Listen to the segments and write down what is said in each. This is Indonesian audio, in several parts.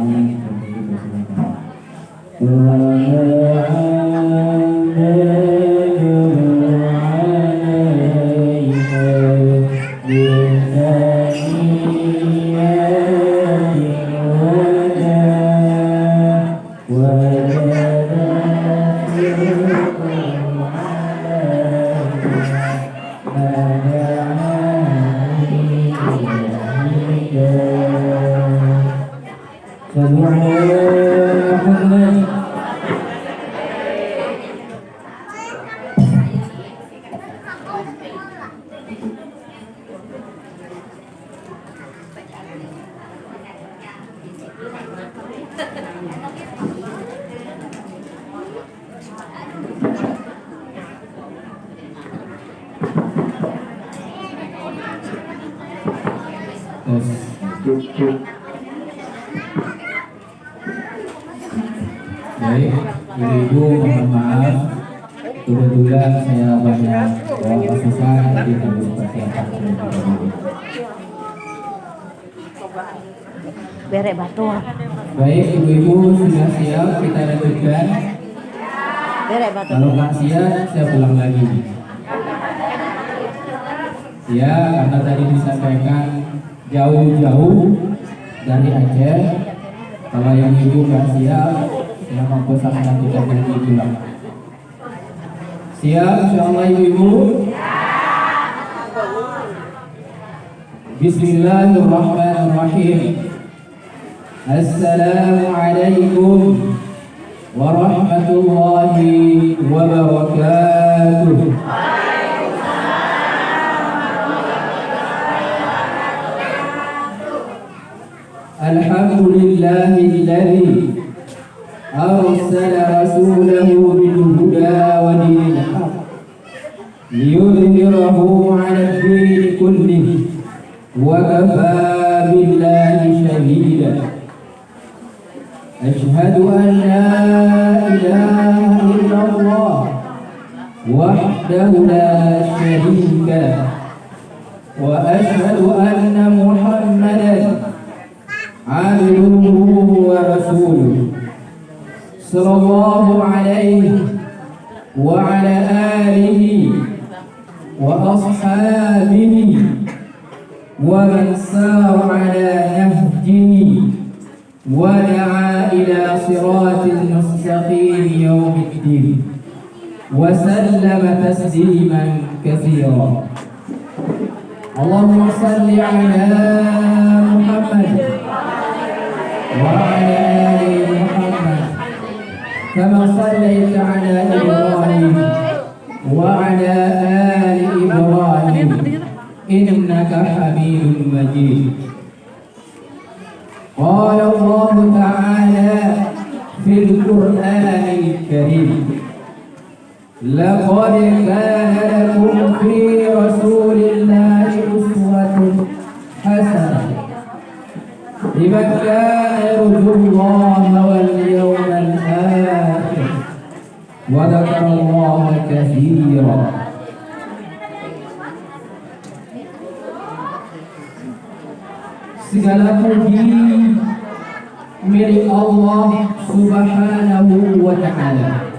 Amin. Baik, ibu-ibu mohon maaf, kebetulan saya banyak bawa kesusahan jadi harus persiapan terlebih dahulu. Bere batu. Baik, ibu-ibu sudah siap, kita lanjutkan. Bere batu. Kalau nggak siap, saya pulang lagi. Ya, karena tadi disampaikan jauh-jauh dari Aceh. Kalau yang ibu nggak siap, saya mampu saksikan kita lagi pulang. Siap, insyaallah ibu-ibu. Bismillahirrahmanirrahim. Assalamualaikum warahmatullahi wabarakatuh. Alhamdulillahilladzi arsala rasulahu bil huda wa dinil haq liyudhhirahu 'ala ad-din kullihi wa kafaa billahi shahida. Asyhadu an la ilaha illallah wahdahu la syarika lah wa asyhadu anna Muhammadan abduhu wa rasuluh sallallahu alaihi wa ala alihi wa ashabihi wa man sara ala nahjihi wa da'a ila siratil mustaqim yaumiddin wa sallama tasliman katsira. Allahumma salli ala Muhammad wa ala ali Muhammad kama sallaita ala Ibrahim wa ala ali Ibrahim innaka Hamidum Majid. Qala Allah Ta'ala fil Qur'anil Karim, laqad kana lakum fi rasulillahi uswatun hasanah liman kana yarjullaha wal yawmal akhir wa dzakarallaha katsiran. Segala puji milik Allah Subhanahu wa Ta'ala.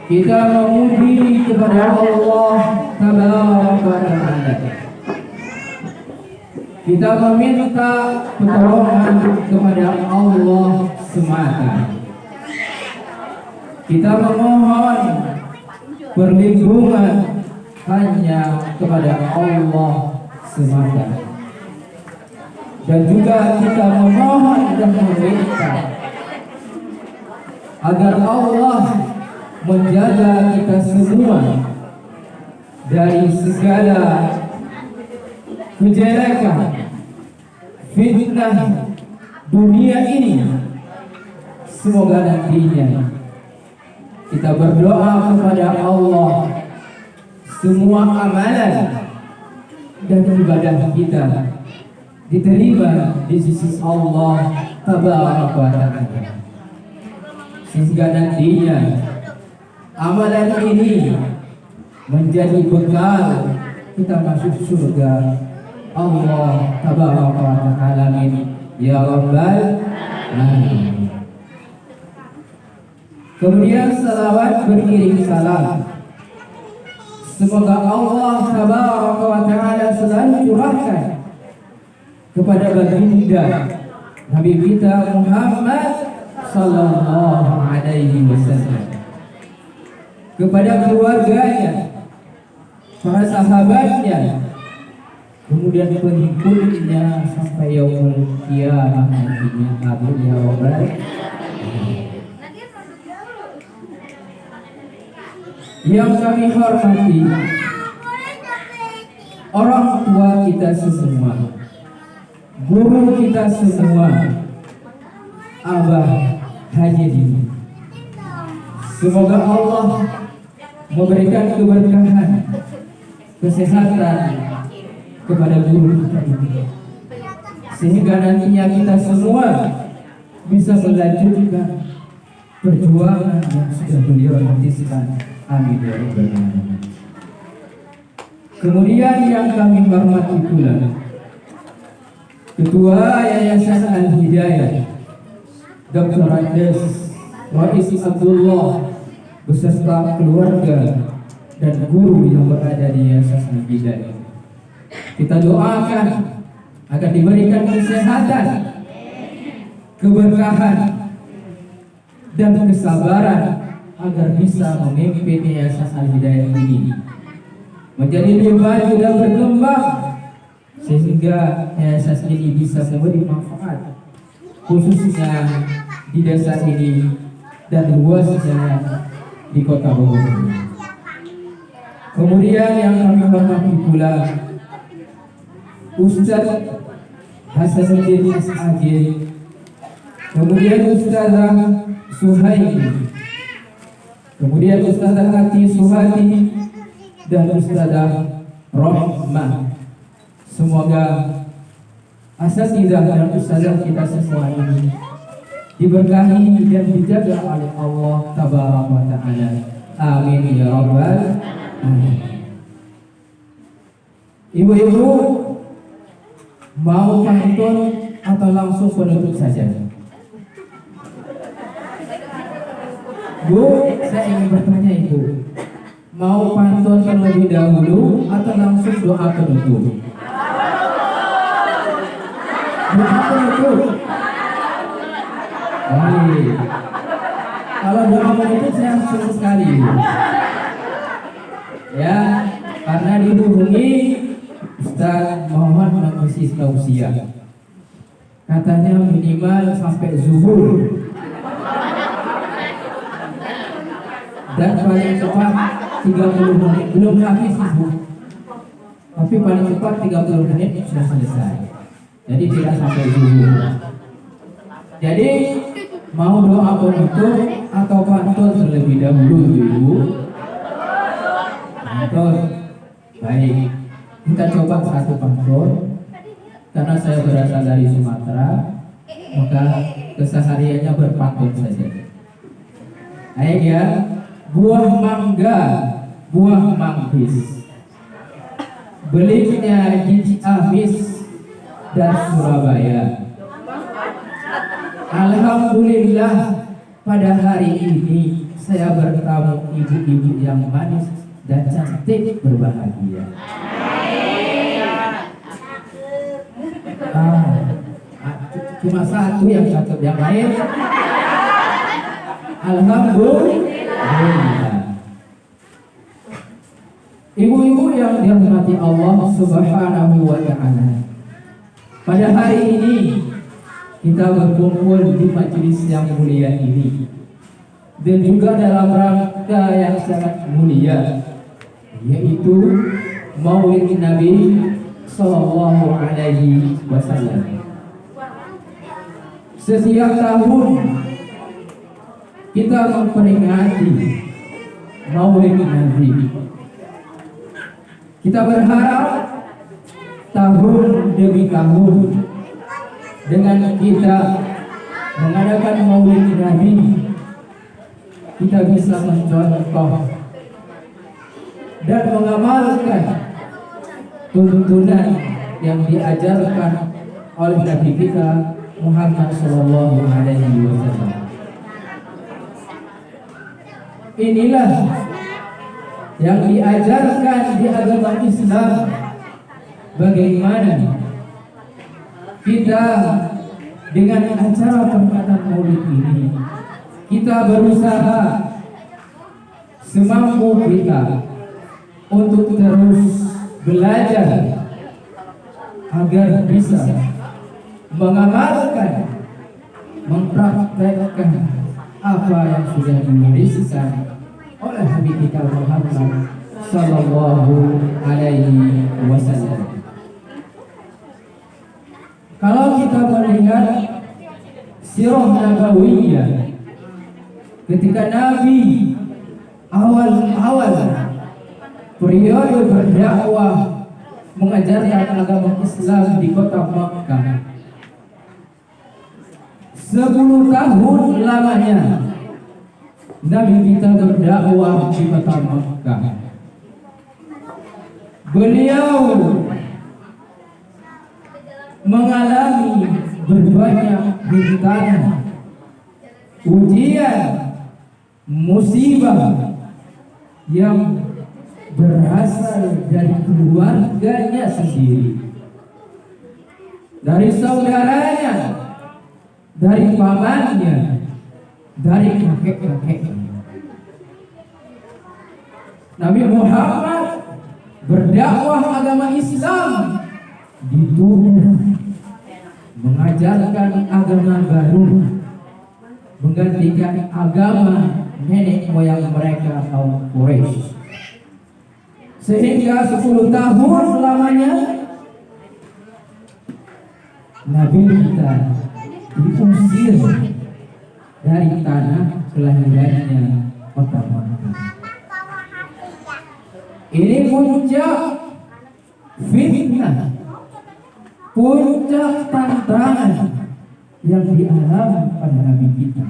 Kita memuji kepada Allah Tabaraka wa Ta'ala. Kita meminta pertolongan kepada Allah semata. Kita memohon perlindungan hanya kepada Allah semata. Dan juga kita memohon dan meminta agar Allah menjaga kita semua dari segala kejelekan, fitnah dunia ini. Semoga nantinya kita berdoa kepada Allah, semua amalan dan ibadah kita diterima di sisi Allah Tabaraka wa Ta'ala, sehingga nantinya amalan ini menjadi bekal kita masuk surga Allah Tabaraka wa Ta'ala. ya rabbal alamin. Kemudian salawat beriring salam, semoga Allah tabaraka wa ta'ala selalu curahkan kepada baginda Nabi kita Muhammad sallallahu alaihi wasallam, kepada keluarganya, para sahabatnya, kemudian pengikutnya sampai yaumul qiyamah nantinya. Amin ya rabbal alamin. Yang kami hormati orang tua kita semua, guru kita semua, Abah Haji Dini. Semoga Allah memberikan keberkahan, kesehatan kepada guru kita ini, sehingga nantinya kita semua bisa melanjutkan perjuangan yang sudah beliau rintiskan. Amin ya rabbal alamin. Kemudian yang kami hormati pula Ketua Yayasan Al-Hidayah Dr. Andes Rais Abdullah beserta keluarga dan guru yang berada di Yayasan Al-Hidayah. Kita doakan agar diberikan kesehatan, keberkahan, dan kesabaran agar bisa memimpin Yayasan Al-Hidayah ini menjadi lebih maju dan berkembang, sehingga yayasan ini bisa memberi manfaat khususnya di desa ini dan luasnya di Kota Bogor. Kemudian yang kami hormati pula Ustaz Hasanuddin SAG, kemudian Ustazah Suhaimi, kemudian Ustazah Hati Suhati, dan Ustazah Rohmah. Semoga asatidzah dan ustazah kita semua ini diberkahi dan dijaga oleh Allah tabaraka wa ta'ala. Amin ya rabbal alamin. Ibu-ibu mau pantun atau langsung penutup saja? Bu, saya ingin bertanya Ibu, mau pantun terlebih dahulu atau langsung doa penutup? Doa penutup. Baik. Kalau doa penutup saya suka sekali. Ya, karena dihubungi Ustaz Muhammad mengisi tausiah. Katanya minimal sampai zuhur. Dan paling cepat 30 menit, belum habis Ibu, tapi paling cepat 30 menit sudah selesai. Jadi tidak sampai zuhur. Jadi mau doa penutup atau pantun terlebih dahulu Ibu? Pantun. Baik, kita coba satu pantun. Karena saya berasal dari Sumatera, maka kesehariannya berpantun saja. Baik ya. Buah mangga, buah manggis, belinya di Ciamis dan Surabaya. Alhamdulillah pada hari ini saya bertemu ibu-ibu yang manis dan cantik berbahagia. Cuma satu yang cakep, yang lain alhamdulillah. Ibu-ibu yang dirahmati Allah Subhanahu wa ta'ala, pada hari ini kita berkumpul di majelis yang mulia ini dan juga dalam rangka yang sangat mulia, yaitu Maulid Nabi Sallallahu Alaihi Wasallam. Setiap tahun kita memperingati Maulid Nabi. Kita berharap tahun demi tahun dengan kita mengadakan Maulid Nabi, kita bisa mencontoh dan mengamalkan tuntunan yang diajarkan oleh Nabi kita Muhammad Sallallahu Alaihi Wasallam. Inilah yang diajarkan di agama Islam, bagaimana kita dengan acara perayaan Maulid ini kita berusaha semampu kita untuk terus belajar agar bisa mengamalkan, mempraktekkan apa yang sudah diwariskan oleh Habib kita Muhammad Sallallahu Alaihi Wasallam. Kalau kita melihat sirah nabawiyah, ketika Nabi awal-awal periode berdakwah mengajarkan agama Islam di kota Makkah, 10 tahun lamanya Nabi kita berdakwah di kota Makkah. Beliau mengalami berbanyak rintangan, ujian, musibah yang berasal dari keluarganya sendiri, dari saudaranya, dari pamannya, dari kakek-kakeknya. Nabi Muhammad berdakwah agama Islam dituduh mengajarkan agama baru, menggantikan agama nenek moyang mereka kaum Quraisy. Sehingga 10 tahun lamanya Nabi kita diusir dari tanah kelahirannya kota Makkah. Ini puncak fitnah, puncak tantangan yang dialami pada Nabi kita.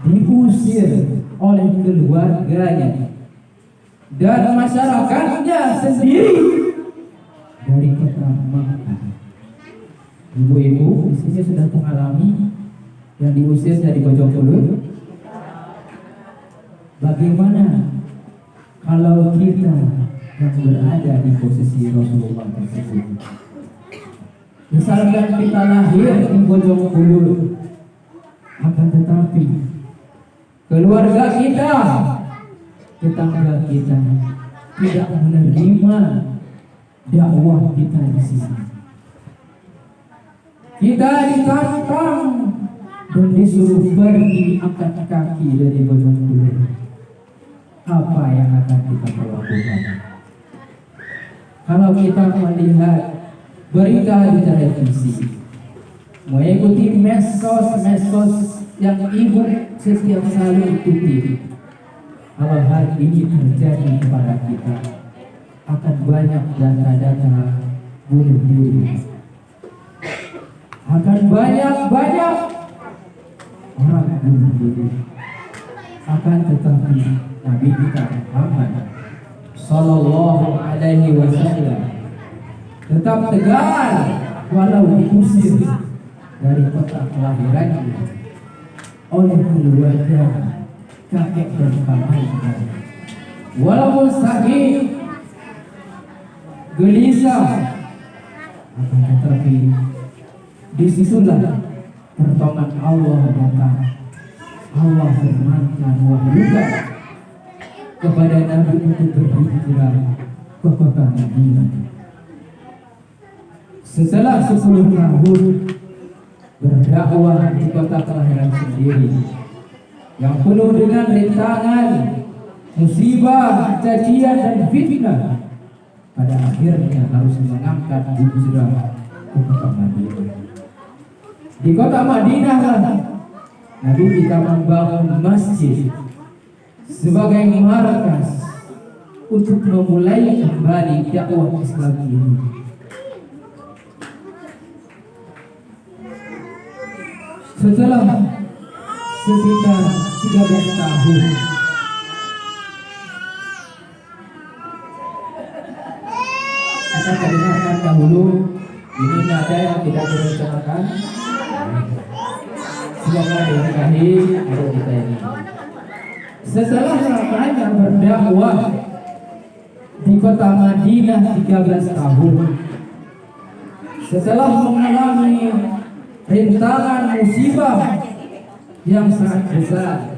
Diusir oleh keluarganya dan masyarakatnya sendiri dari kota Makkah. Ibu-ibu di sini sudah mengalami yang diusir dari Bojonegoro. Bagaimana kalau kita yang berada di posisi Rasulullah tersebut? Misalkan kita lahir di Bojonegoro, akan tetapi keluarga kita, tetangga kita tidak menerima dakwah kita di sini. Kita ditantang dan disuruh pergi angkat kaki dari Bojonegoro. Apa yang akan kita lakukan? Kalau kita melihat berita di televisi, mengikuti medsos yang ibu setiap selalu ikuti, kalau hal ini terjadi kepada kita, akan banyak data-data bunuh diri, akan banyak orang bunuh diri. Akan tetapi Nabi kita Muhammad Sallallahu Alaihi Wasallam tetap tegar walau diusir dari kota kelahirannya oleh keluarga, kakek dan pamannya. Walaupun sakit, gelisah, akan tetapi disitulah pertolongan Allah datang. Allah firmankan, wahyukan kepada Nabi untuk berhijrah ke kota Madinah. Setelah 10 tahun berdakwah di kota kelahiran sendiri yang penuh dengan rintangan, musibah, cacian dan fitnah, pada akhirnya harus mengangkat hijrah ke kota Madinah. Di kota Madinah Nabi kita membangun masjid sebagai markas untuk memulai kembali dakwah Islam ini. Setelah sekitar 13 tahun kita dengarkan dahulu Ini nada yang tidak direncanakan. Semoga diberkahi adik kita ini. Setelah lamanya berdakwah di kota Madinah 13 tahun, setelah mengalami rintangan musibah yang sangat besar,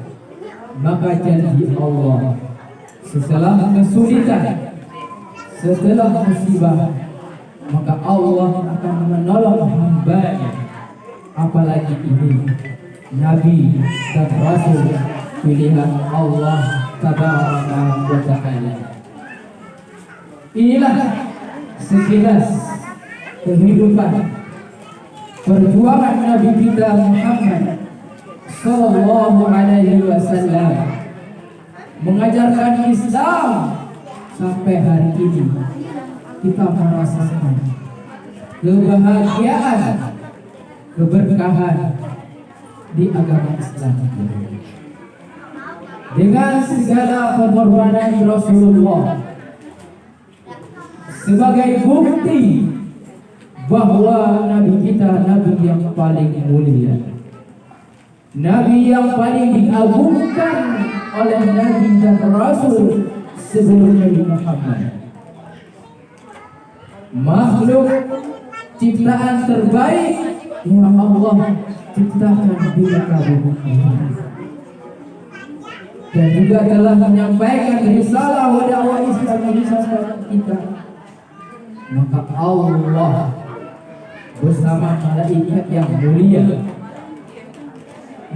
maka janji Allah setelah kesulitan, setelah musibah, maka Allah akan menolong hamba-Nya. Apalagi ini Nabi dan Rasul pilihan Allah Tabaraka wa Ta'ala. Inilah sekilas kehidupan perjuangan Nabi kita Muhammad Sallallahu Alaihi Wasallam mengajarkan Islam sampai hari ini. Kita merasakan kebahagiaan, keberkahan di agama Islam dengan segala pengorbanan Rasulullah sebagai bukti bahwa Nabi kita Nabi yang paling mulia, Nabi yang paling diagungkan oleh Nabi dan Rasul sebelum Nabi Muhammad. Makhluk ciptaan terbaik yang Allah ciptakan di muka bumi, dan juga telah menyampaikan risalah wa dakwah Islam ini kepada kita. Maka Allah bersama malaikat yang mulia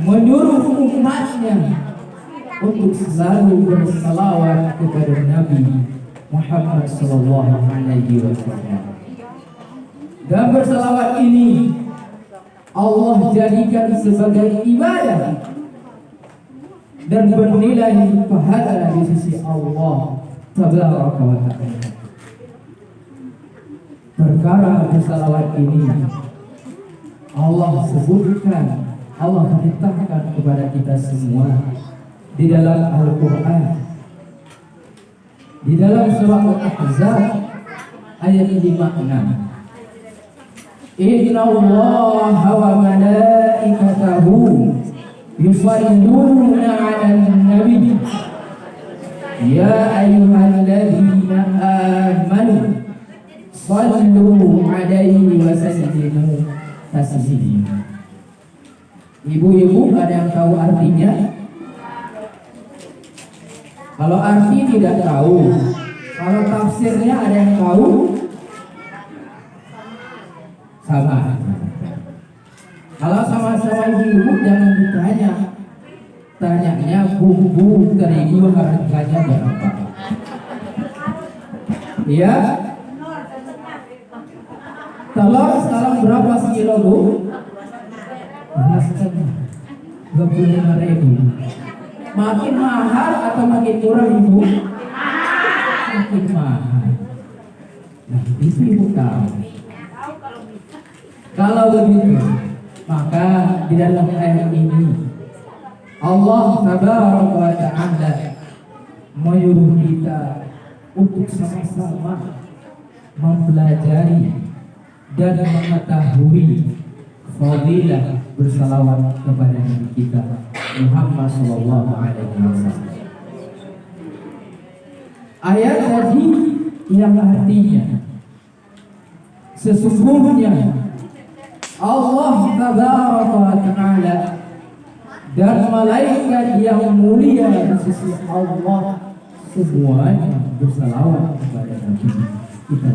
menyuruh umatnya untuk selalu bersalawat kepada Nabi Muhammad Sallallahu Alaihi Wasallam. Dan bersalawat ini Allah jadikan sebagai ibadah dan bernilai pahala di sisi Allah Tabaraka wa Ta'ala. Perkara bersalawat ini Allah sebutkan, Allah perintahkan kepada kita semua di dalam Al-Quran, di dalam surah Al-Ahzab ayat 56. Inna Allah wa malaikatahu yusalluna 'alan nabi ya ayyuhalladzina amanu sallu 'alaihi wa sallimu taslima. Ibu-ibu ada yang tahu artinya? Kalau arti tidak tahu, kalau tafsirnya ada yang tahu? Sama. Kalau sama-sama ibu-ibu jangan ditanya, tanyanya bumbu terigu harganya berapa? Ya? Telur sekarang berapa sekilo, Bu? 25.000. Makin mahal atau makin murah, Ibu? Makin mahal. Nah, ibu tahu. Kalau begitu, maka di dalam ayat ini Allah Tabaraka wa Ta'ala menyuruh kita untuk sama-sama mempelajari dan mengetahui fadilah bersalawat kepada Nabi kita Muhammad Sallallahu Alaihi Wasallam. Ayat tadi yang artinya sesungguhnya Allah Tabaraka wa Ta'ala dan malaikat yang mulia di sisi Allah semuanya bersalawat kepada Nabi kita.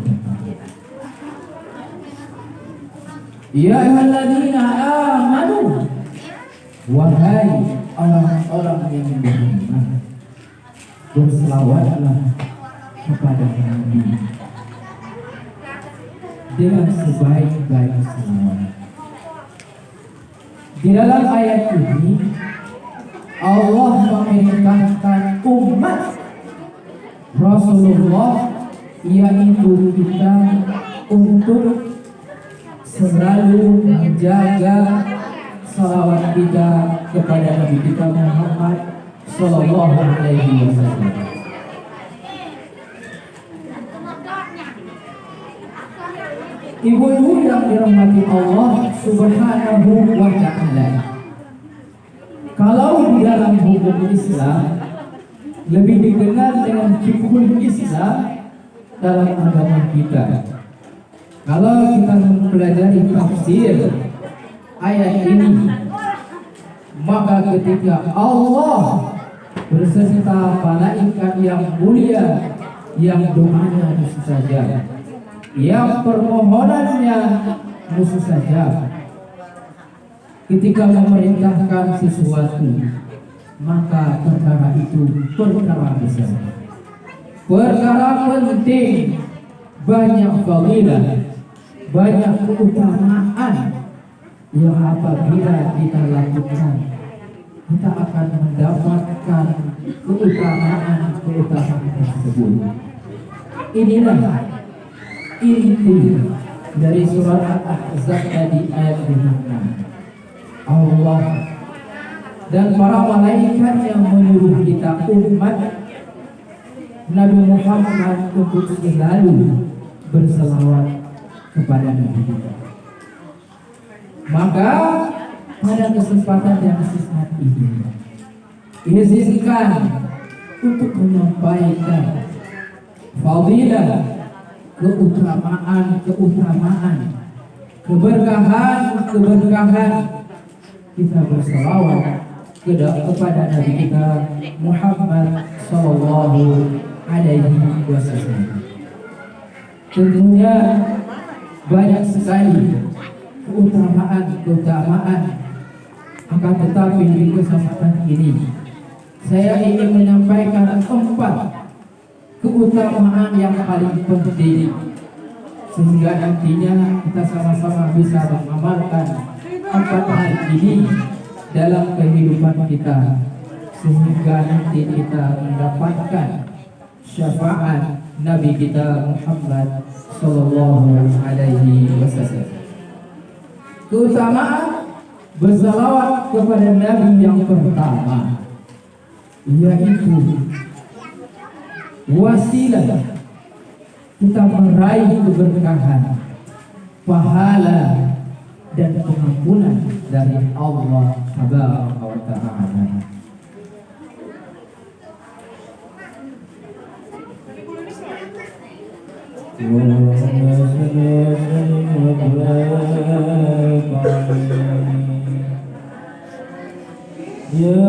Ya ayyuhalladzina amanu, wahai orang-orang yang beriman, berselawatlah kepada Nabi dengan sebaik-baik selawat. Di dalam ayat ini Allah memerintahkan umat Rasulullah, yaitu kita, untuk selalu menjaga salawat kita kepada Nabi kita Muhammad Sallallahu Alaihi Wasallam. Ibu-ibu yang dirahmati Allah Subhanahu wa ta'ala, kalau di dalam hukum Islam lebih dikenal dengan fiqhul Islam dalam agama kita. Kalau kita mempelajari tafsir ayat ini, maka ketika Allah berserta malaikat yang mulia yang doanya musuh saja, yang permohonannya musuh saja, ketika memerintahkan sesuatu, maka perkara itu perkara besar, perkara penting, banyak fadilah, banyak keutamaan yang apabila kita lakukan, kita akan mendapatkan keutamaan tersebut. Inilah inti dari surat Al-Ahzab tadi ayat 5. Allah dan para malaikat yang menyuruh kita umat Nabi Muhammad untuk selalu berselawat kepada Nabi kita. Maka pada kesempatan yang saat ini, izinkan untuk menyampaikan fadilah, keutamaan, keberkahan kita berselawat kepada Nabi kita Muhammad sallallahu alaihi wasallam. Tentunya banyak sekali keutamaan, akan tetapi di kesempatan ini saya ingin menyampaikan 4 keutamaan yang paling penting, sehingga nantinya kita sama-sama bisa mengamalkan 4 hal ini dalam kehidupan kita, sehingga nanti kita mendapatkan syafaat Nabi kita Muhammad sallallahu alaihi wasallam. Keutamaan bersalawat kepada Nabi yang pertama, yaitu wasilah kita meraih keberkahan, pahala dan pengampunan dari Allah Subhanahu wa ta'ala. Ya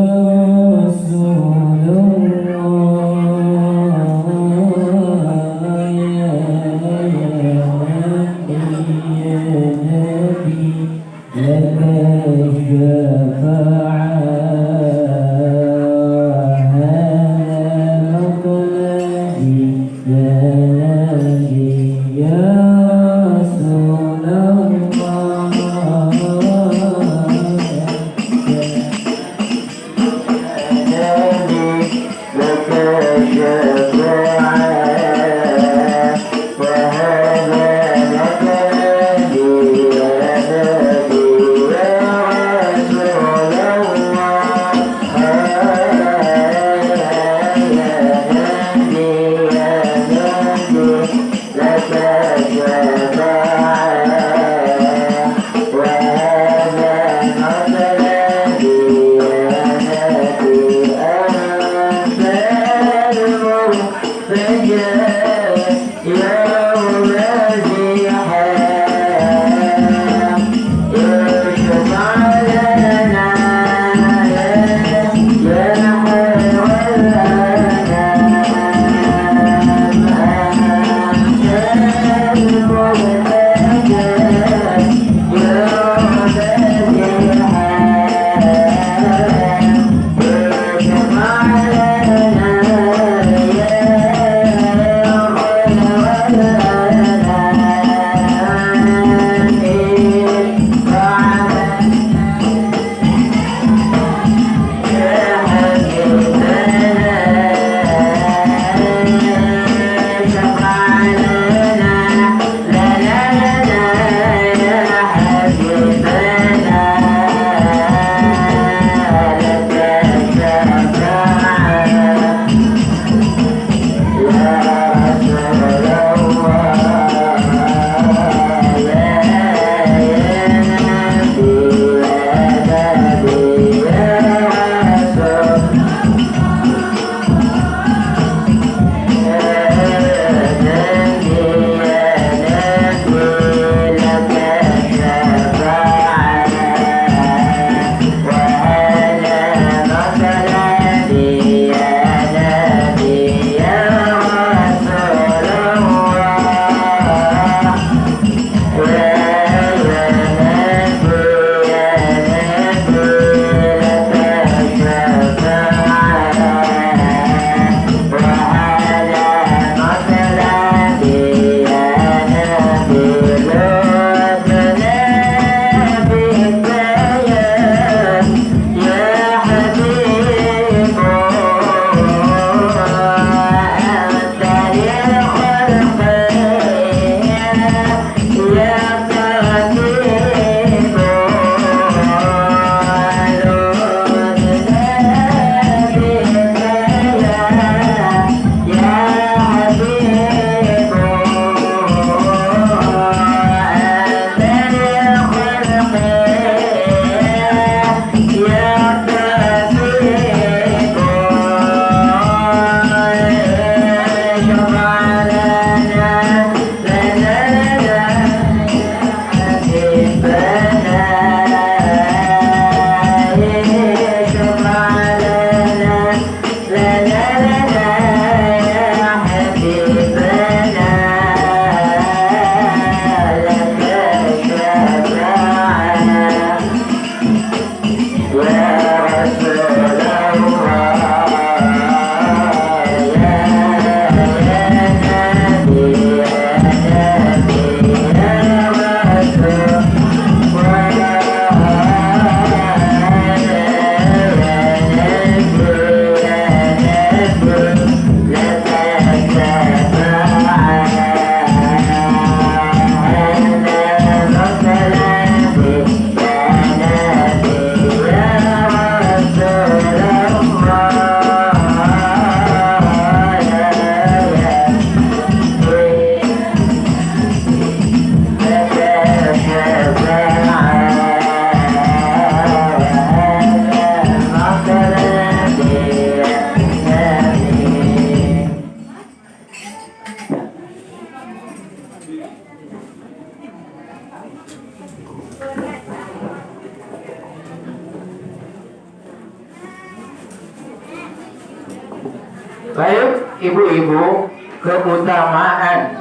Baik ibu-ibu, keutamaan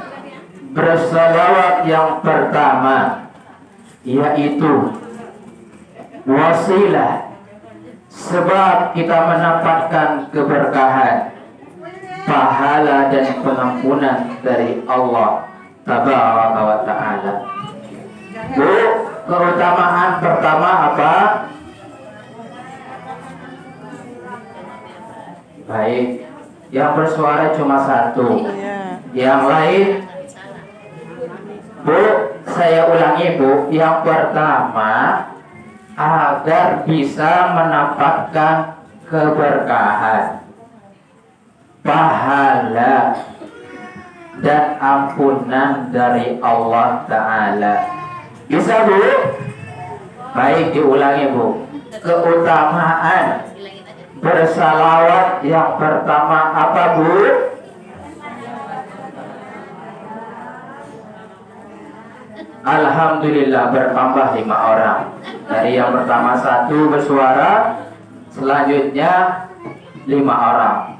berselawat yang pertama yaitu wasilah sebab kita mendapatkan keberkahan, pahala dan pengampunan dari Allah Tabaraka wa Ta'ala. Bu, keutamaan pertama apa? Baik, yang bersuara cuma satu. Yang lain, Bu, saya ulangi Bu. Yang pertama, agar bisa mendapatkan keberkahan, pahala dan ampunan dari Allah Ta'ala. Bisa Bu? Baik, diulangi Bu. Keutamaan bersalawat yang pertama apa Bu? Alhamdulillah bertambah 5 orang. Dari yang pertama 1 bersuara, selanjutnya 5 orang.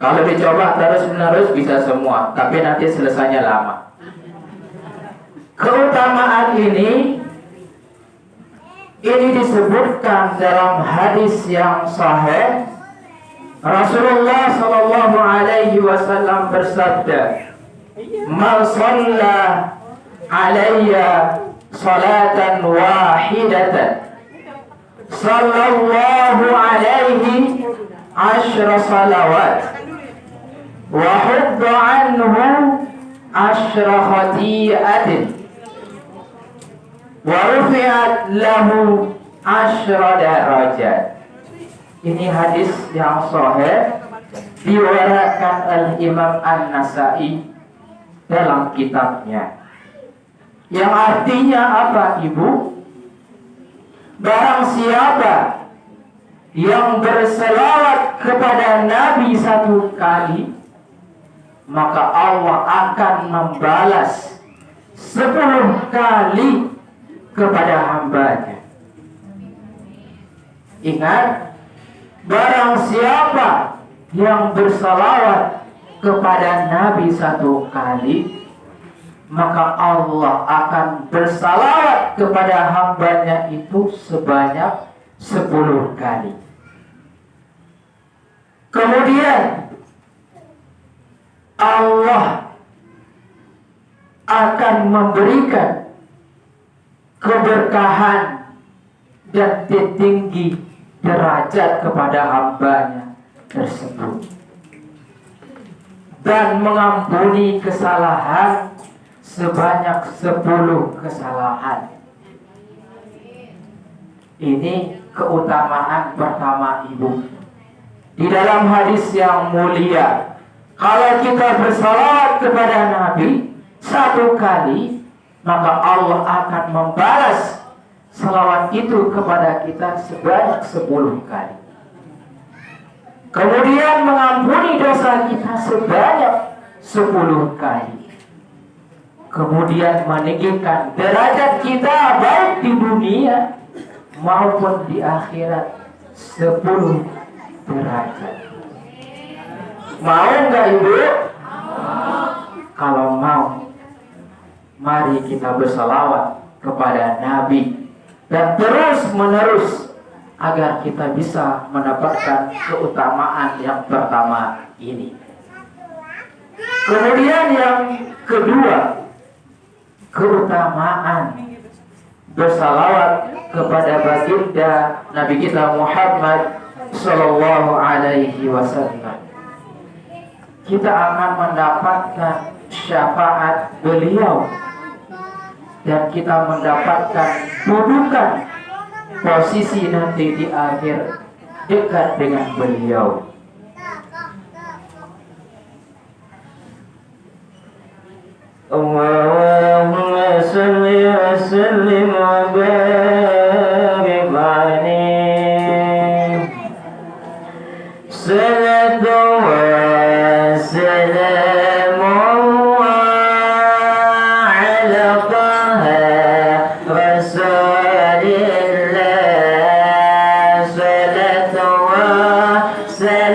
Kalau dicoba terus menerus bisa semua, tapi nanti selesainya lama. Keutamaan ini disebutkan dalam hadis yang sahih. Rasulullah sallallahu alaihi wasallam bersabda, "Man shalla alayya salatan wahidatan sallallahu alaihi 10 salawat wa hudda anhu 10 khati'atin wa rufi'at lahu 10 darajat." Ini hadis yang sahih diriwayatkan Al-Imam An-Nasa'i dalam kitabnya. Yang artinya apa Ibu? Barang siapa yang berselawat kepada Nabi 1 kali, maka Allah akan membalas 10 kali kepada hambanya. Ingat, barang siapa yang berselawat kepada Nabi 1 kali, maka Allah akan bersalawat kepada hambanya itu sebanyak 10 kali. Kemudian Allah akan memberikan keberkahan dan tinggi derajat kepada hambanya tersebut dan mengampuni kesalahan sebanyak 10 kesalahan. Ini keutamaan pertama Ibu. Di dalam hadis yang mulia, kalau kita bersalawat kepada Nabi 1 kali, maka Allah akan membalas salawat itu kepada kita sebanyak 10 kali. Kemudian mengampuni dosa kita sebanyak 10 kali. Kemudian meninggikan derajat kita baik di dunia maupun di akhirat 10 derajat. Mau nggak Ibu? Kalau mau, mari kita bersalawat kepada Nabi dan terus menerus agar kita bisa mendapatkan keutamaan yang pertama ini. Kemudian yang kedua, keutamaan bersalawat kepada baginda Nabi kita Muhammad sallallahu alaihi wasallam. Kita akan mendapatkan syafaat beliau dan kita mendapatkan dudukan posisi nanti di akhir dekat dengan beliau. Allahumma salli wa sallim wa barik alaihi. Salatu wa salamu ala taha rasulillah. Salatu wa salamu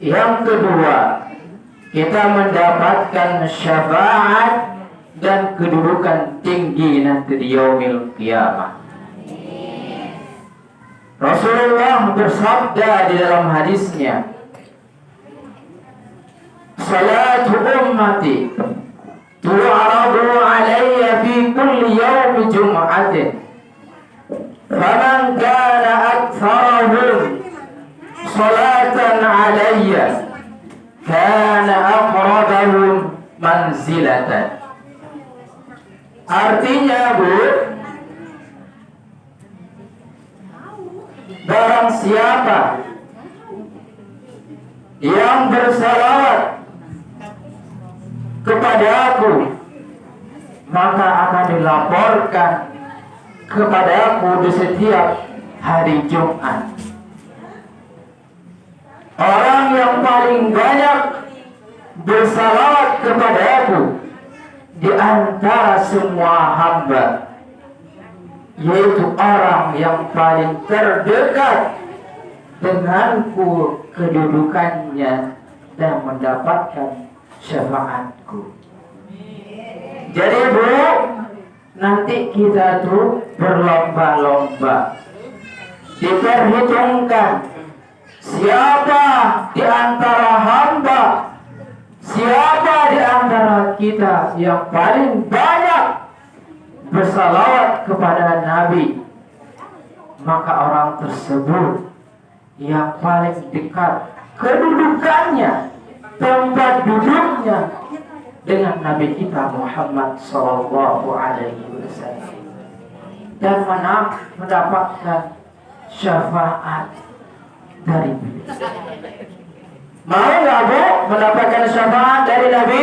Yang kedua, kita mendapatkan syafaat dan kedudukan tinggi nanti di yaumil qiyamah. Rasulullah bersabda di dalam hadisnya, salatu ummati tu'radu alayya fi kulli yawmi jum'atin faman kana aktsarahum salatan alayya kana aqrabahum manzilatan. Artinya, Bu, barang siapa yang bersalawat kepada aku, maka akan dilaporkan kepada aku di setiap hari Jumat. Orang yang paling banyak bersalawat kepada aku di antara semua hamba, yaitu orang yang paling terdekat denganku kedudukannya dan mendapatkan syafaatku. Jadi, Bu, nanti kita tuh berlomba-lomba, diperhitungkan siapa di antara hamba, siapa di antara kita yang paling banyak bersalawat kepada Nabi, maka orang tersebut yang paling dekat kedudukannya, tempat duduknya dengan Nabi kita Muhammad Sallallahu Alaihi Wasallam, dan mendapatkan syafaat dari beliau. Mau nggak, Bu, mendapatkan syafaat dari Nabi?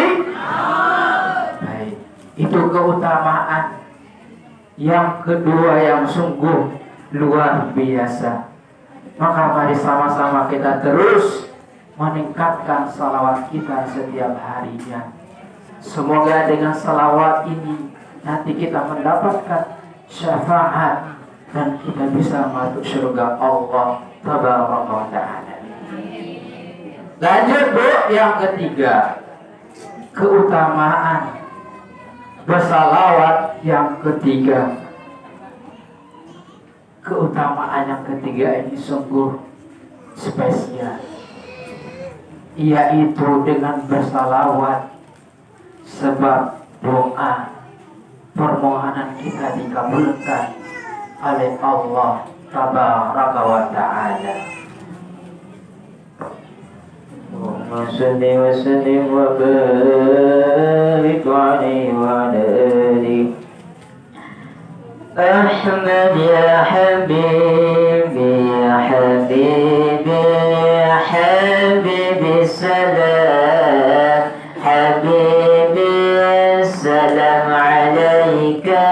Baik, itu keutamaan yang kedua yang sungguh luar biasa. Maka mari sama-sama kita terus meningkatkan salawat kita setiap harinya. Semoga dengan salawat ini nanti kita mendapatkan syafaat dan kita bisa masuk surga Allah Tabaraka wa Ta'ala. Lanjut, Bu, yang ketiga, keutamaan bersalawat yang ketiga. Keutamaan yang ketiga ini sungguh spesial, yaitu dengan bersalawat sebab doa permohonan kita dikabulkan oleh Allah Tabaraka wa Ta'ala. Allahumma salli wa sallim wa barik alaihi wa ala alihi. Ahmad ya habibi ya habibi ya habibi salam habibi salam alaika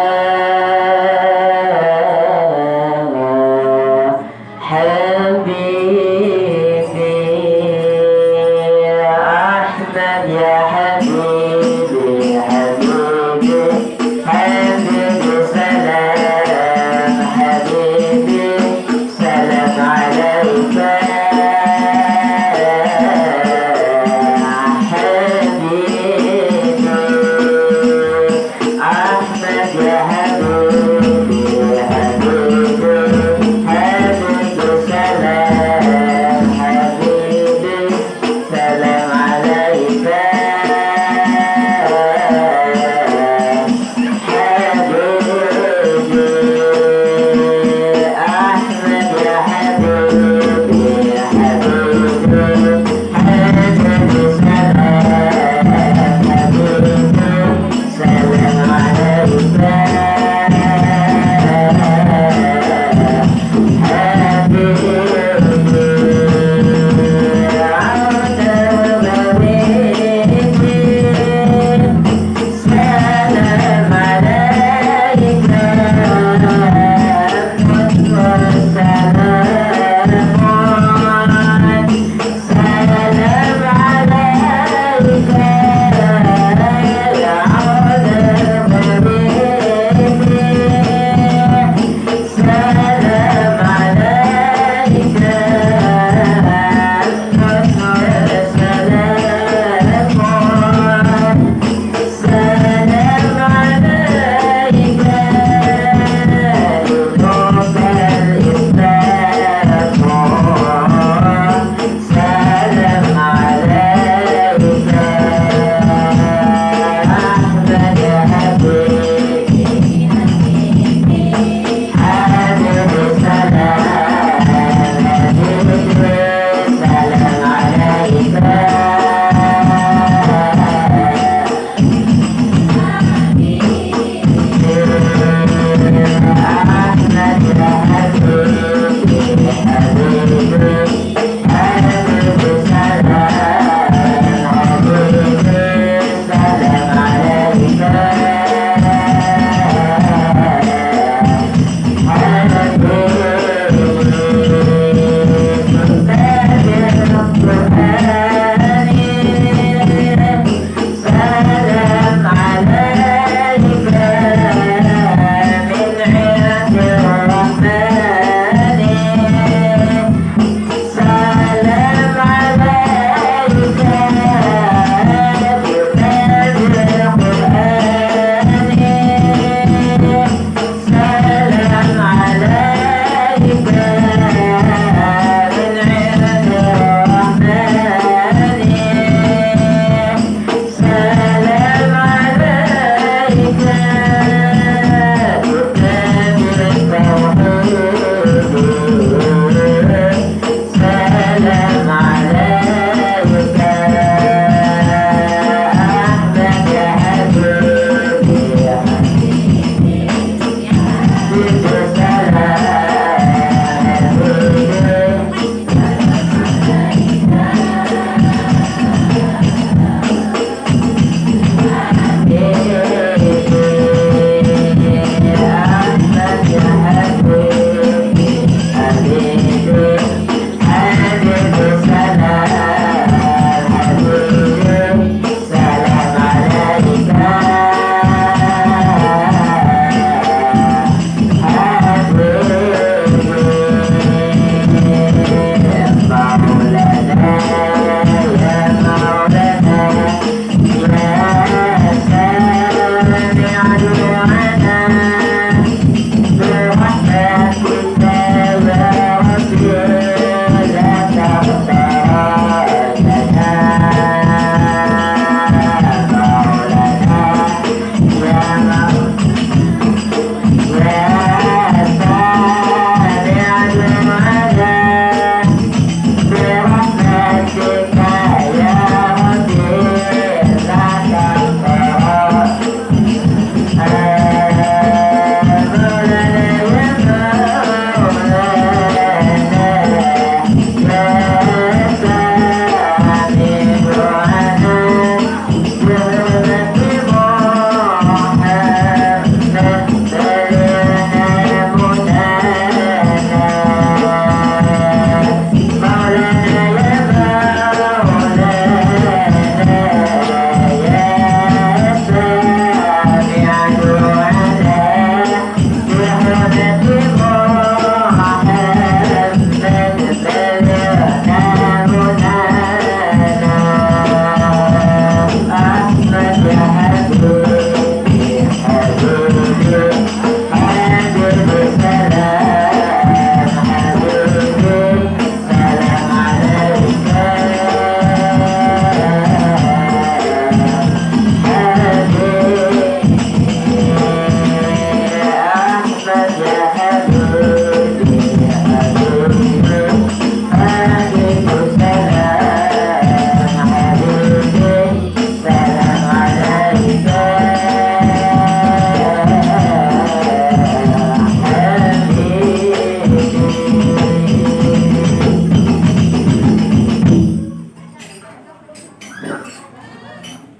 Bye.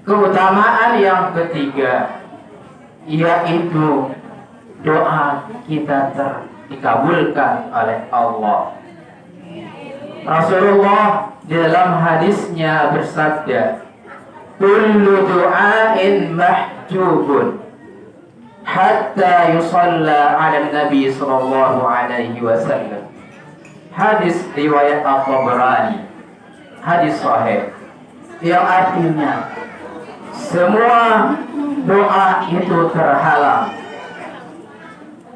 Keutamaan yang ketiga yaitu doa kita dikabulkan oleh Allah. Rasulullah di dalam hadisnya bersabda, "Kullu du'ain mahjubun hatta yusalla 'ala Nabi sallallahu alaihi wasallam." Hadis riwayat At-Tabrani, hadis sahih, yang artinya semua doa itu terhalang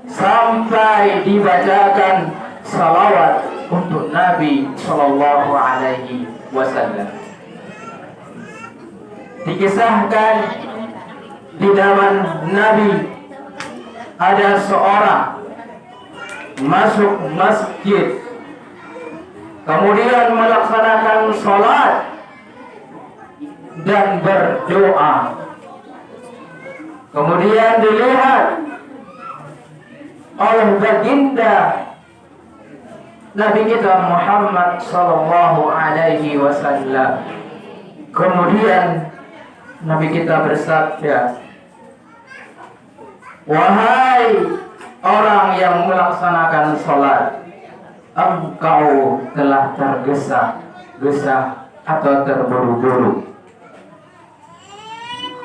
sampai dibacakan salawat untuk Nabi Sallallahu Alaihi Wasallam. Dikisahkan di zaman Nabi ada seorang masuk masjid, kemudian melaksanakan salat dan berdoa. Kemudian dilihat oleh baginda Nabi kita Muhammad sallallahu alaihi wasallam. Kemudian Nabi kita bersabda, wahai orang yang melaksanakan sholat, engkau telah tergesa-gesa atau terburu-buru.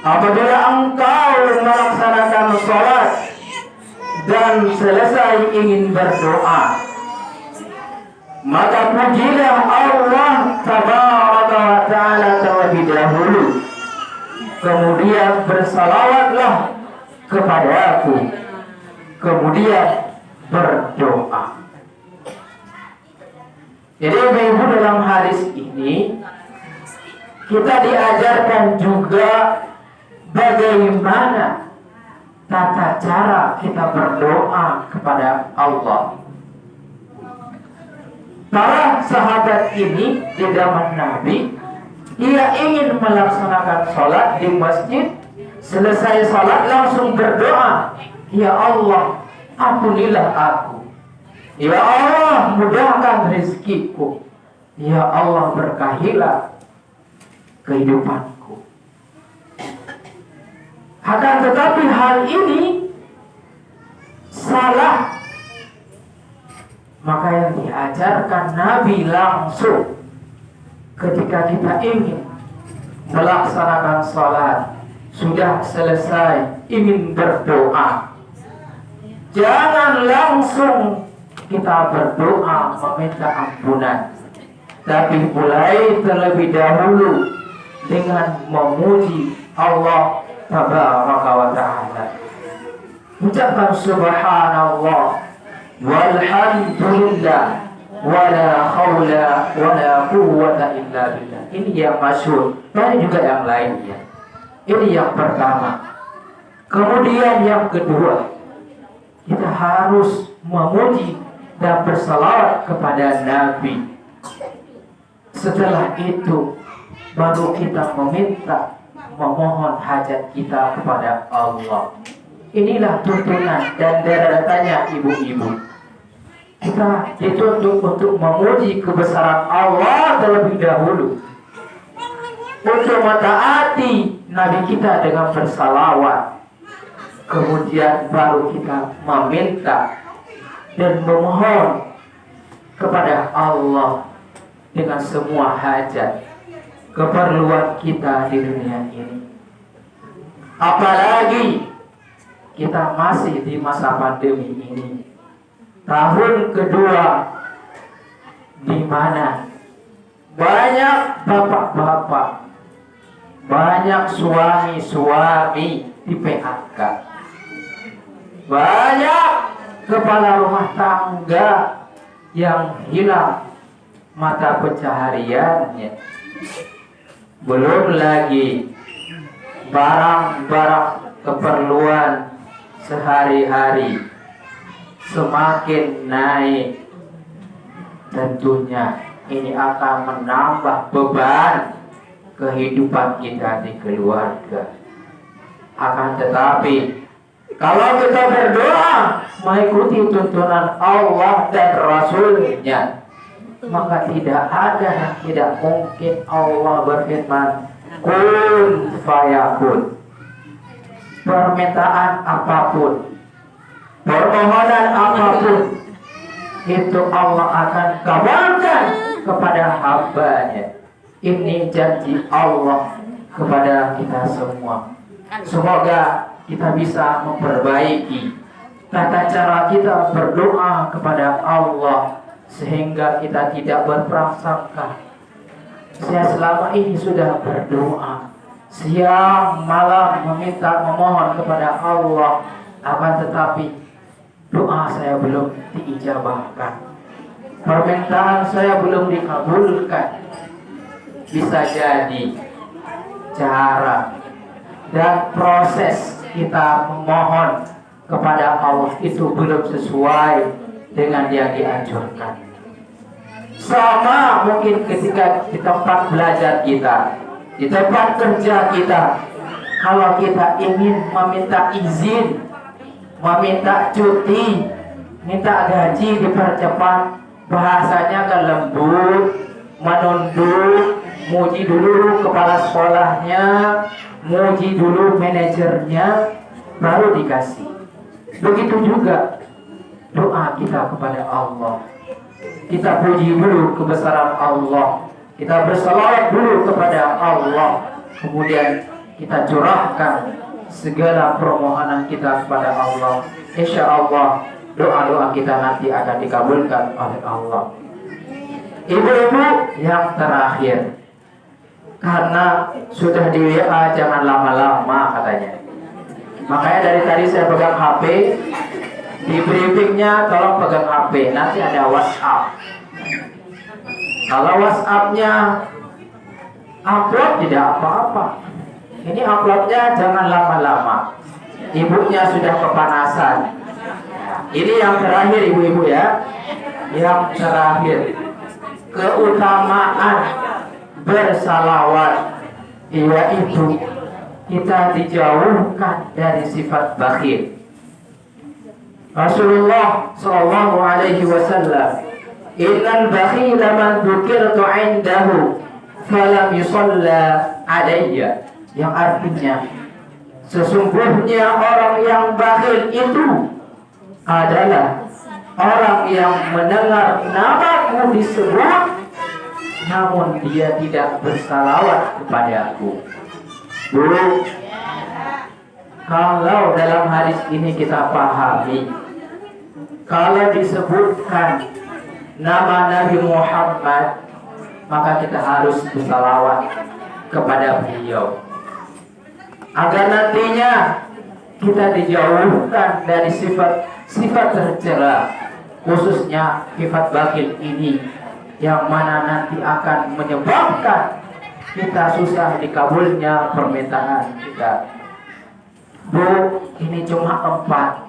Apabila engkau melaksanakan sholat dan selesai ingin berdoa, maka pujilah Allah tabaraka wa ta'ala terlebih dahulu, kemudian bersalawatlah kepadaku, kemudian berdoa. Jadi ibu dalam hadis ini kita diajarkan juga bagaimana tata cara kita berdoa kepada Allah. Para sahabat ini di zaman Nabi, dia ingin melaksanakan sholat di masjid, selesai sholat langsung berdoa, ya Allah, ampunilah aku, ya Allah, mudahkan rezekiku, ya Allah, berkahilah kehidupanku. Akan tetapi hal ini salah. Maka yang diajarkan Nabi langsung ketika kita ingin melaksanakan sholat, sudah selesai ingin berdoa, jangan langsung kita berdoa meminta ampunan, tapi mulai terlebih dahulu dengan memuji Allah tabaraka wa ta'ala. Ucapkan subhanallah walhamdulillah wala haula wala quwwata illa billah. Ini yang masyhur, banyak juga yang lainnya. Ini yang pertama. Kemudian yang kedua, kita harus memuji dan bersalawat kepada Nabi. Setelah itu baru kita memohon hajat kita kepada Allah. Inilah tuntunan dan daratannya ibu-ibu. Kita dituntut untuk memuji kebesaran Allah terlebih dahulu, untuk mentaati Nabi kita dengan bersalawat, kemudian baru kita meminta dan memohon kepada Allah dengan semua hajat keperluan kita di dunia ini. Apalagi kita masih di masa pandemi ini, tahun kedua, di mana banyak bapak-bapak, banyak suami-suami di PHK, banyak kepala rumah tangga yang hilang mata pencahariannya. Belum lagi barang-barang keperluan sehari-hari semakin naik. Tentunya ini akan menambah beban kehidupan kita di keluarga. Akan tetapi kalau kita berdoa mengikuti tuntunan Allah dan Rasul-Nya, maka tidak mungkin Allah berfirman kun fayakun. Permintaan apapun, permohonan apapun, itu Allah akan kabulkan kepada hamba-Nya. Ini janji Allah kepada kita semua. Semoga kita bisa memperbaiki tata cara kita berdoa kepada Allah, sehingga kita tidak berprasangka saya selama ini sudah berdoa siang malam memohon kepada Allah, akan tetapi doa saya belum diijabahkan, permintaan saya belum dikabulkan. Bisa jadi cara dan proses kita memohon kepada Allah itu belum sesuai dengan yang dianjurkan. Sama mungkin ketika di tempat belajar kita, di tempat kerja kita, kalau kita ingin meminta izin, meminta cuti, minta gaji dipercepat, bahasanya kan lembut, menunduk, muji dulu kepala sekolahnya, muji dulu manajernya, baru dikasih. Begitu juga doa kita kepada Allah. Kita puji dulu kebesaran Allah, kita berselawat dulu kepada Allah, kemudian kita curahkan segala permohonan kita kepada Allah. Insya Allah doa-doa kita nanti akan dikabulkan oleh Allah. Ibu-ibu yang terakhir, karena sudah di WA jangan lama-lama katanya. Makanya dari tadi saya pegang HP, di briefingnya tolong pegang HP, nanti ada WhatsApp. Kalau WhatsAppnya upload tidak apa-apa. Ini uploadnya jangan lama-lama. Ibunya sudah kepanasan. Ini yang terakhir ibu-ibu ya. Yang terakhir, keutamaan bersalawat, yaitu kita dijauhkan dari sifat bakhil. Rasulullah sallallahu alaihi wasallam, innal bakhila man dzukirtu 'indahu falam yusalla alayya, yang artinya sesungguhnya orang yang bakhil itu adalah orang yang mendengar namaku disebut namun dia tidak bersalawat kepadaku. Dulu kalau dalam hadis ini kita pahami, kalau disebutkan nama Nabi Muhammad, maka kita harus bersalawat kepada beliau, agar nantinya kita dijauhkan dari sifat tercela, khususnya sifat bakhil ini, yang mana nanti akan menyebabkan kita susah dikabulnya permintaan kita. Bu, ini cuma 4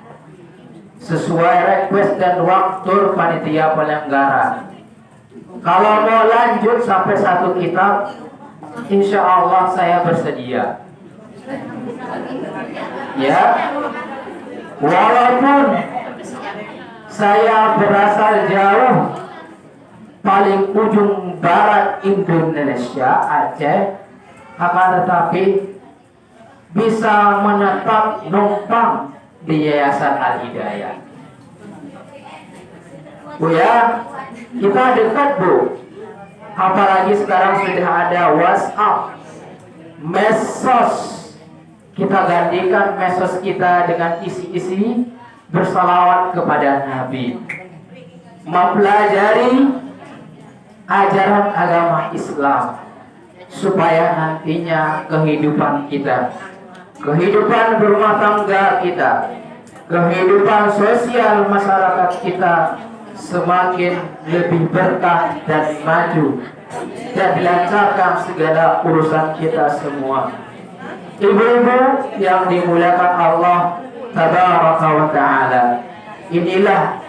sesuai request dan waktu panitia penyelenggara. Kalau mau lanjut sampai 1 kitab, insya Allah saya bersedia. Ya, walaupun saya berasal jauh, paling ujung barat Indonesia, Aceh, akan tetapi bisa menetap numpang di Yayasan Al-Hidayah. Bu ya, kita dekat bu. Apalagi sekarang sudah ada WhatsApp, medsos. Kita gantikan medsos kita dengan isi-isi bersalawat kepada Nabi, mempelajari ajaran agama Islam, supaya nantinya kehidupan kita, kehidupan berumah tangga kita, kehidupan sosial masyarakat kita semakin lebih berkah dan maju, dan dilancarkan segala urusan kita semua. Ibu-ibu yang dimuliakan Allah Tabaraka wa Ta'ala, inilah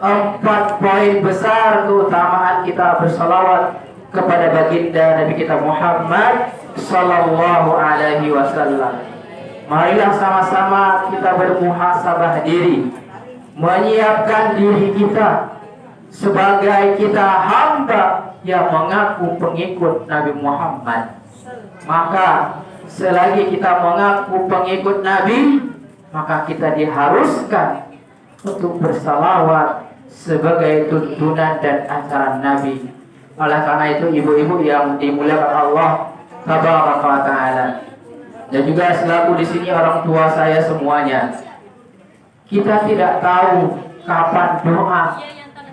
4 poin besar keutamaan kita bersalawat kepada baginda Nabi kita Muhammad sallallahu alaihi wasallam. Marilah sama-sama kita bermuhasabah diri, menyiapkan diri kita sebagai kita hamba yang mengaku pengikut Nabi Muhammad. Maka selagi kita mengaku pengikut Nabi, maka kita diharuskan untuk bersalawat sebagai tuntunan dan ajaran Nabi. Oleh karena itu ibu-ibu yang dimuliakan Allah Tabaraka wa Ta'ala, dan juga selaku di sini orang tua saya semuanya, kita tidak tahu kapan doa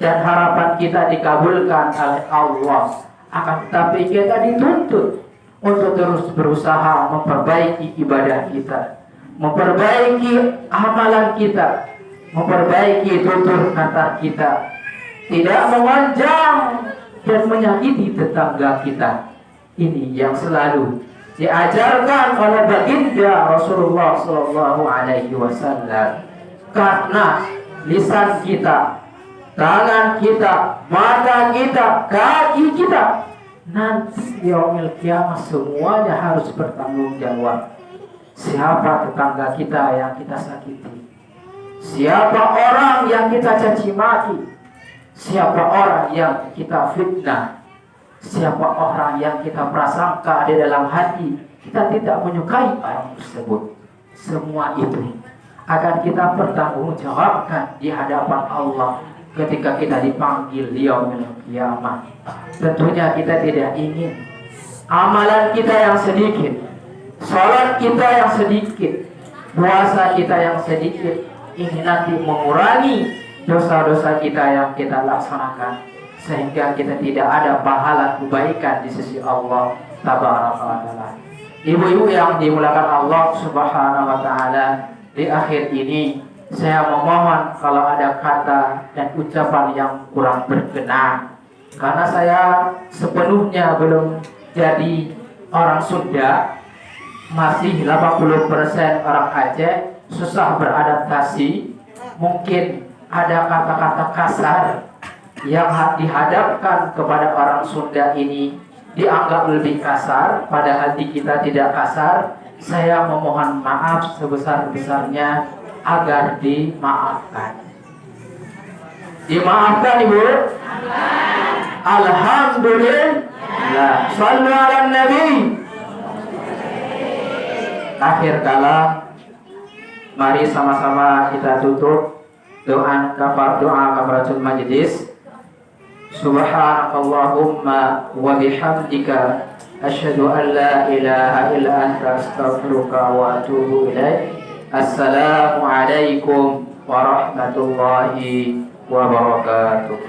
dan harapan kita dikabulkan oleh Allah. Akan tetapi kita dituntut untuk terus berusaha memperbaiki ibadah kita, memperbaiki amalan kita, memperbaiki tutur kata kita, tidak memanjang dan menyakiti tetangga kita. Ini yang selalu diajarkan oleh baginda Rasulullah sallallahu alaihi wasallam. Karena lisan kita, tangan kita, mata kita, kaki kita, nanti yaumil kiamat semuanya harus bertanggung jawab. Siapa tetangga kita yang kita sakiti? Siapa orang yang kita caci maki? siapa orang yang kita fitnah, siapa orang yang kita prasangka di dalam hati kita tidak menyukai orang tersebut. Semua itu akan kita pertanggungjawabkan di hadapan Allah ketika kita dipanggil yaumil qiyamah. Tentunya kita tidak ingin amalan kita yang sedikit, salat kita yang sedikit, puasa kita yang sedikit ini nanti mengurangi dosa-dosa kita yang kita laksanakan, sehingga kita tidak ada pahala kebaikan di sisi Allah Tabaraka wa Ta'ala. Ibu-ibu yang dimulakan Allah Subhanahu wa Ta'ala, di akhir ini saya memohon kalau ada kata dan ucapan yang kurang berkenan, karena saya sepenuhnya belum jadi orang Sunda, masih 80% orang Aceh, susah beradaptasi. Mungkin ada kata-kata kasar yang dihadapkan kepada orang Sunda ini dianggap lebih kasar, padahal di kita tidak kasar. Saya memohon maaf sebesar-besarnya agar dimaafkan. Dimaafkan Ibu? Alhamdulillah. Shallu ala Nabi. Akhir kalam, mari sama-sama kita tutup doa kafaratul majlis. Subhanakallahumma wa bihamdika asyhadu an la ilaha illa anta astaghfiruka wa atubu ilaik. Assalamualaikum warahmatullahi wabarakatuh.